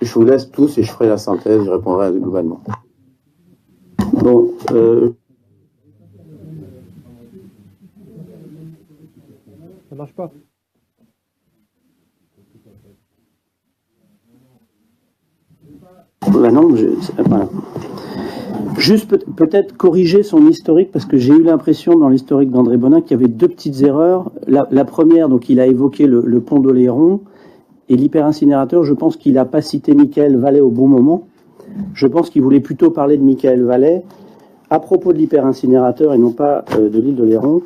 Je vous laisse tous et je ferai la synthèse, je répondrai globalement. Bon, ça marche pas. Bah non, voilà. Juste peut-être corriger son historique, parce que j'ai eu l'impression dans l'historique d'André Bonin qu'il y avait deux petites erreurs. La première, donc il a évoqué le pont d'Oléron et l'hyperincinérateur. Je pense qu'il n'a pas cité Michael Vallet au bon moment. Je pense qu'il voulait plutôt parler de Michael Vallet à propos de l'hyperincinérateur et non pas de l'île d'Oléron,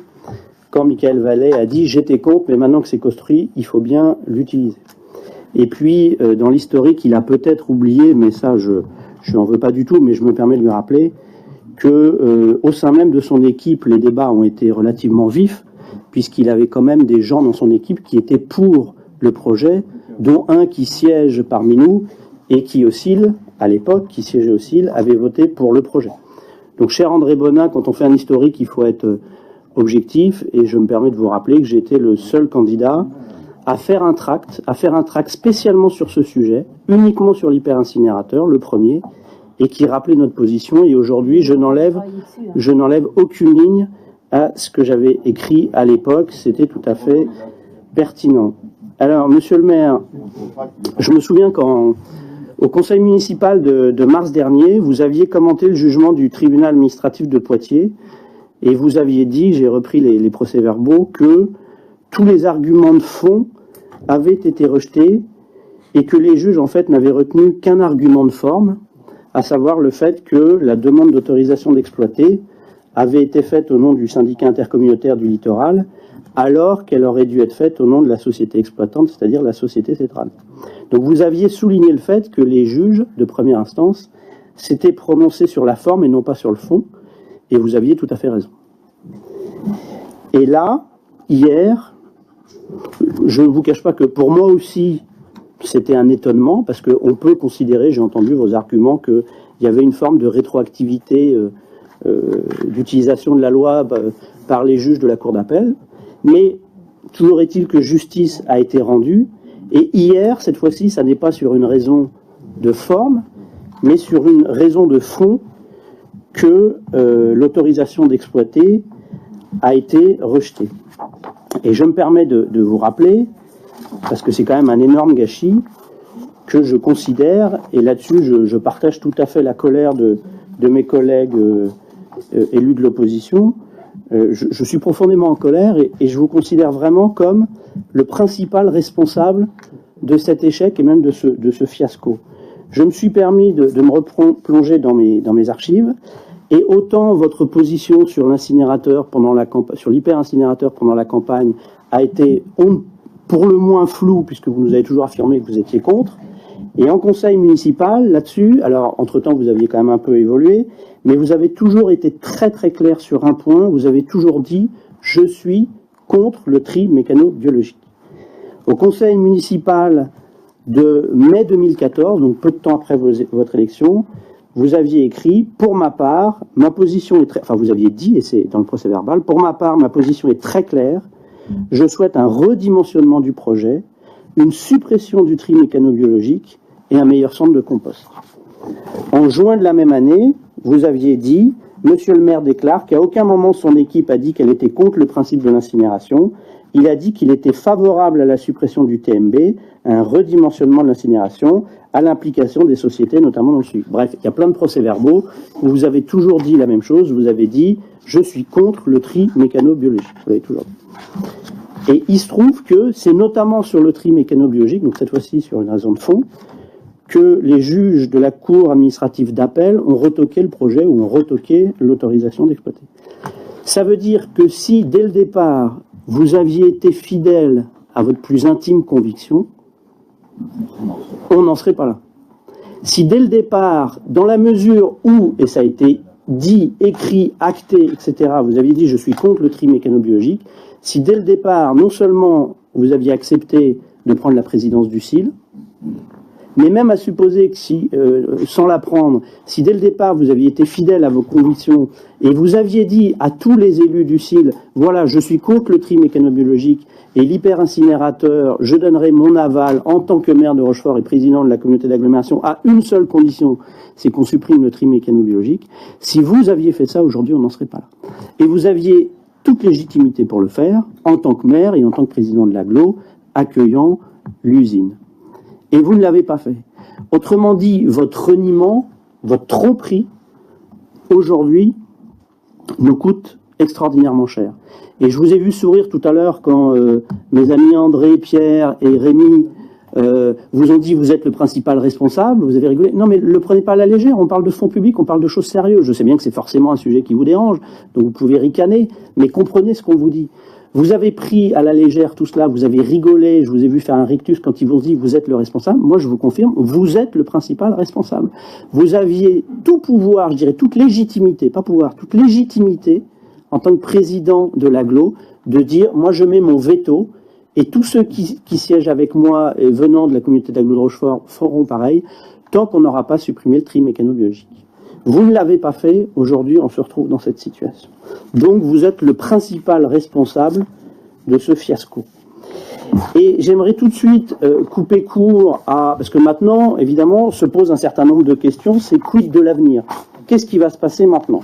quand Michael Vallet a dit « j'étais contre, mais maintenant que c'est construit, il faut bien l'utiliser ». Et puis, dans l'historique, il a peut-être oublié, mais ça, je n'en veux pas du tout, mais je me permets de lui rappeler que au sein même de son équipe, les débats ont été relativement vifs, puisqu'il avait quand même des gens dans son équipe qui étaient pour le projet, dont un qui siège parmi nous et qui, au CIL, à l'époque, qui siégeait au CIL, avait voté pour le projet. Donc, cher André Bonin, quand on fait un historique, il faut être objectif, et je me permets de vous rappeler que j'ai été le seul candidat à faire un tract spécialement sur ce sujet, uniquement sur l'hyperincinérateur, le premier, et qui rappelait notre position. Et aujourd'hui, je n'enlève aucune ligne à ce que j'avais écrit à l'époque. C'était tout à fait pertinent. Alors, monsieur le maire, je me souviens au conseil municipal de mars dernier, vous aviez commenté le jugement du tribunal administratif de Poitiers, et vous aviez dit, j'ai repris les procès-verbaux, que tous les arguments de fond avaient été rejetés et que les juges, en fait, n'avaient retenu qu'un argument de forme, à savoir le fait que la demande d'autorisation d'exploiter avait été faite au nom du syndicat intercommunautaire du littoral, alors qu'elle aurait dû être faite au nom de la société exploitante, c'est-à-dire la société Cétrale. Donc vous aviez souligné le fait que les juges de première instance s'étaient prononcés sur la forme et non pas sur le fond, et vous aviez tout à fait raison. Et là, hier, je ne vous cache pas que pour moi aussi, c'était un étonnement, parce qu'on peut considérer, j'ai entendu vos arguments, qu'il y avait une forme de rétroactivité d'utilisation de la loi par les juges de la Cour d'appel, mais toujours est-il que justice a été rendue, et hier, cette fois-ci, ça n'est pas sur une raison de forme, mais sur une raison de fond que l'autorisation d'exploiter a été rejetée. Et je me permets de vous rappeler, parce que c'est quand même un énorme gâchis, que je considère, et là-dessus je partage tout à fait la colère de mes collègues élus de l'opposition, je suis profondément en colère et je vous considère vraiment comme le principal responsable de cet échec et même de ce fiasco. Je me suis permis de me replonger dans mes archives, et autant votre position sur l'incinérateur sur l'hyperincinérateur pendant la campagne a été pour le moins floue, puisque vous nous avez toujours affirmé que vous étiez contre, et en conseil municipal, là-dessus, alors entre-temps vous aviez quand même un peu évolué, mais vous avez toujours été très très clair sur un point, vous avez toujours dit « je suis contre le tri mécano-biologique ». Au conseil municipal de mai 2014, donc peu de temps après votre élection, vous aviez écrit « Pour ma part, ma position est très... » Enfin, vous aviez dit, et c'est dans le procès-verbal, « Pour ma part, ma position est très claire. Je souhaite un redimensionnement du projet, une suppression du tri mécano-biologique et un meilleur centre de compost. » En juin de la même année, vous aviez dit « Monsieur le maire déclare qu'à aucun moment son équipe a dit qu'elle était contre le principe de l'incinération. Il a dit qu'il était favorable à la suppression du TMB, à un redimensionnement de l'incinération, à l'implication des sociétés, notamment dans le Sud. » Bref, il y a plein de procès-verbaux où vous avez toujours dit la même chose. Vous avez dit « Je suis contre le tri mécano-biologique ». Vous l'avez toujours dit. Et il se trouve que c'est notamment sur le tri mécano-biologique, donc cette fois-ci sur une raison de fond, que les juges de la Cour administrative d'appel ont retoqué le projet ou ont retoqué l'autorisation d'exploiter. Ça veut dire que si, dès le départ, vous aviez été fidèle à votre plus intime conviction, on n'en serait pas là. Si dès le départ, dans la mesure où, et ça a été dit, écrit, acté, etc., vous aviez dit « je suis contre le tri mécano-biologique », si dès le départ, non seulement vous aviez accepté de prendre la présidence du CIL, Mais même à supposer que si, sans la prendre, si dès le départ vous aviez été fidèle à vos convictions et vous aviez dit à tous les élus du CIL, voilà, je suis contre le tri mécanobiologique et l'hyper-incinérateur, je donnerai mon aval en tant que maire de Rochefort et président de la communauté d'agglomération à une seule condition, c'est qu'on supprime le tri mécanobiologique. Si vous aviez fait ça, aujourd'hui on n'en serait pas là. Et vous aviez toute légitimité pour le faire, en tant que maire et en tant que président de l'agglo, accueillant l'usine. Et vous ne l'avez pas fait. Autrement dit, votre reniement, votre tromperie, aujourd'hui, nous coûte extraordinairement cher. Et je vous ai vu sourire tout à l'heure quand mes amis André, Pierre et Rémi vous ont dit vous êtes le principal responsable, vous avez rigolé. Non mais le prenez pas à la légère, on parle de fonds publics, on parle de choses sérieuses. Je sais bien que c'est forcément un sujet qui vous dérange, donc vous pouvez ricaner, mais comprenez ce qu'on vous dit. Vous avez pris à la légère tout cela, vous avez rigolé, je vous ai vu faire un rictus quand ils vous ont dit vous êtes le responsable. Moi je vous confirme, vous êtes le principal responsable. Vous aviez tout pouvoir, je dirais toute légitimité, pas pouvoir, toute légitimité en tant que président de l'agglo de dire moi je mets mon veto et tous ceux qui siègent avec moi et venant de la communauté d'agglo de Rochefort feront pareil tant qu'on n'aura pas supprimé le tri mécanobiologique. Vous ne l'avez pas fait, aujourd'hui on se retrouve dans cette situation. Donc vous êtes le principal responsable de ce fiasco. Et j'aimerais tout de suite couper court à... Parce que maintenant, évidemment, se pose un certain nombre de questions, c'est quid de l'avenir? Qu'est-ce qui va se passer maintenant?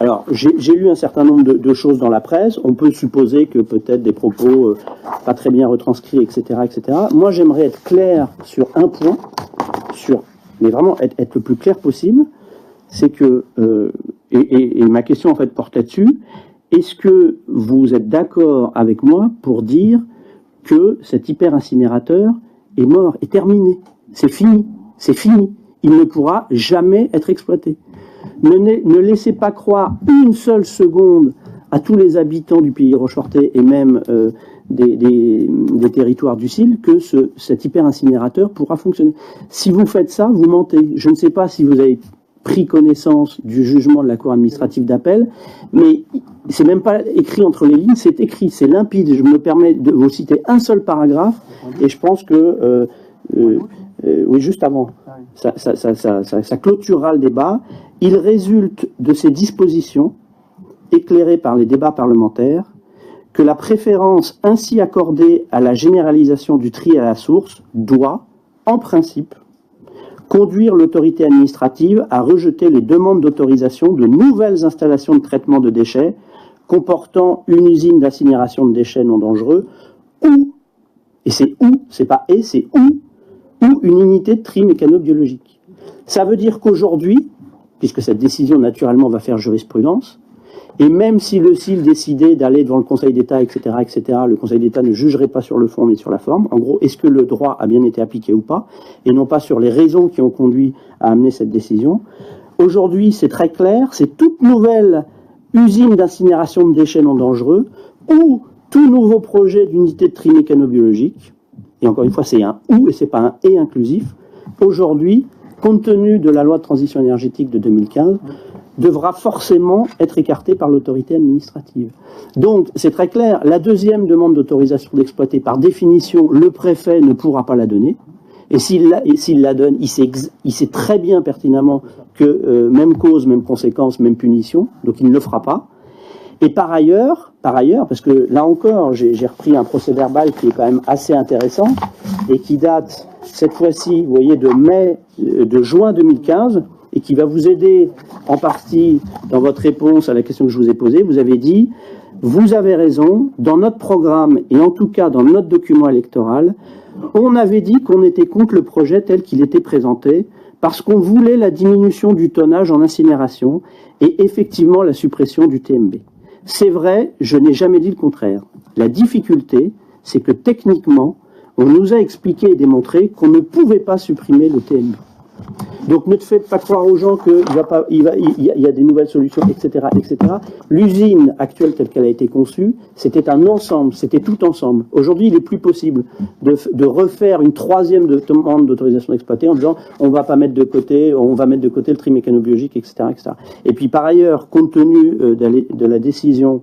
Alors, j'ai lu un certain nombre de choses dans la presse, on peut supposer que peut-être des propos pas très bien retranscrits, etc., etc. Moi j'aimerais être clair sur un point, mais vraiment être le plus clair possible, c'est que, et ma question en fait porte là-dessus, est-ce que vous êtes d'accord avec moi pour dire que cet hyper-incinérateur est mort, est terminé, c'est fini, il ne pourra jamais être exploité. Ne laissez pas croire une seule seconde à tous les habitants du pays rochefortais et même des territoires du CIL que cet hyper-incinérateur pourra fonctionner. Si vous faites ça, vous mentez. Je ne sais pas si vous avez pris connaissance du jugement de la Cour administrative d'appel, mais c'est même pas écrit entre les lignes, c'est écrit, c'est limpide. Je me permets de vous citer un seul paragraphe, et je pense que, oui, juste avant, ça clôturera le débat. Il résulte de ces dispositions, éclairées par les débats parlementaires, que la préférence ainsi accordée à la généralisation du tri à la source doit, en principe, conduire l'autorité administrative à rejeter les demandes d'autorisation de nouvelles installations de traitement de déchets comportant une usine d'incinération de déchets non dangereux ou, et c'est ou, c'est pas et, c'est ou une unité de tri mécanobiologique. Ça veut dire qu'aujourd'hui, puisque cette décision naturellement va faire jurisprudence, et même si le CIL décidait d'aller devant le Conseil d'État, etc., le Conseil d'État ne jugerait pas sur le fond mais sur la forme. En gros, est-ce que le droit a bien été appliqué ou pas, et non pas sur les raisons qui ont conduit à amener cette décision. Aujourd'hui, c'est très clair, c'est toute nouvelle usine d'incinération de déchets non dangereux ou tout nouveau projet d'unité de tri mécanobiologique, et encore une fois, c'est un ou et c'est pas un et inclusif. Aujourd'hui, compte tenu de la loi de transition énergétique de 2015, devra forcément être écarté par l'autorité administrative. Donc, c'est très clair, la deuxième demande d'autorisation d'exploiter, par définition, le préfet ne pourra pas la donner, et s'il la donne, il sait très bien pertinemment que même cause, même conséquence, même punition, donc il ne le fera pas. Et par ailleurs, parce que là encore, j'ai repris un procès-verbal qui est quand même assez intéressant, et qui date, cette fois-ci, vous voyez, de juin 2015, et qui va vous aider en partie dans votre réponse à la question que je vous ai posée. Vous avez dit, vous avez raison, dans notre programme, et en tout cas dans notre document électoral, on avait dit qu'on était contre le projet tel qu'il était présenté, parce qu'on voulait la diminution du tonnage en incinération, et effectivement la suppression du TMB. C'est vrai, je n'ai jamais dit le contraire. La difficulté, c'est que techniquement, on nous a expliqué et démontré qu'on ne pouvait pas supprimer le TMB. Donc ne te faites pas croire aux gens qu'il y a des nouvelles solutions, etc., etc. L'usine actuelle telle qu'elle a été conçue, c'était un ensemble, c'était tout ensemble. Aujourd'hui, il n'est plus possible de refaire une troisième demande d'autorisation d'exploiter en disant on va mettre de côté le tri mécanobiologique, etc., etc. Et puis par ailleurs, compte tenu de la décision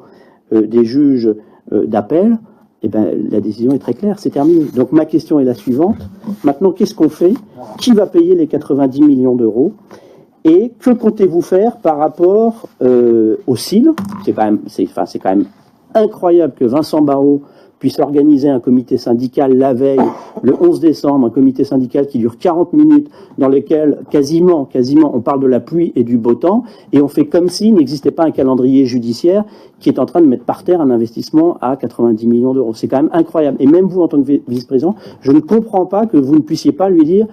des juges d'appel, eh ben, la décision est très claire, c'est terminé. Donc ma question est la suivante. Maintenant, qu'est-ce qu'on fait? Qui va payer les 90 millions d'euros? Et que comptez-vous faire par rapport au CIL? C'est quand même incroyable que Vincent Barrault puisse organiser un comité syndical la veille, le 11 décembre, un comité syndical qui dure 40 minutes, dans lequel quasiment, on parle de la pluie et du beau temps, et on fait comme s'il n'existait pas un calendrier judiciaire qui est en train de mettre par terre un investissement à 90 millions d'euros. C'est quand même incroyable. Et même vous, en tant que vice-président, je ne comprends pas que vous ne puissiez pas lui dire,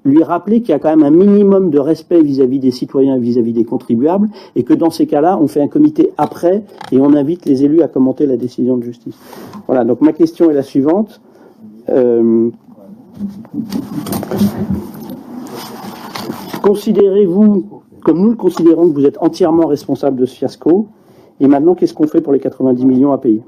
lui rappeler qu'il y a quand même un minimum de respect vis-à-vis des citoyens, vis-à-vis des contribuables, et que dans ces cas-là, on fait un comité après et on invite les élus à commenter la décision de justice. Voilà, donc ma question est la suivante. Considérez-vous, comme nous le considérons, que vous êtes entièrement responsable de ce fiasco, et maintenant, qu'est-ce qu'on fait pour les 90 millions à payer ?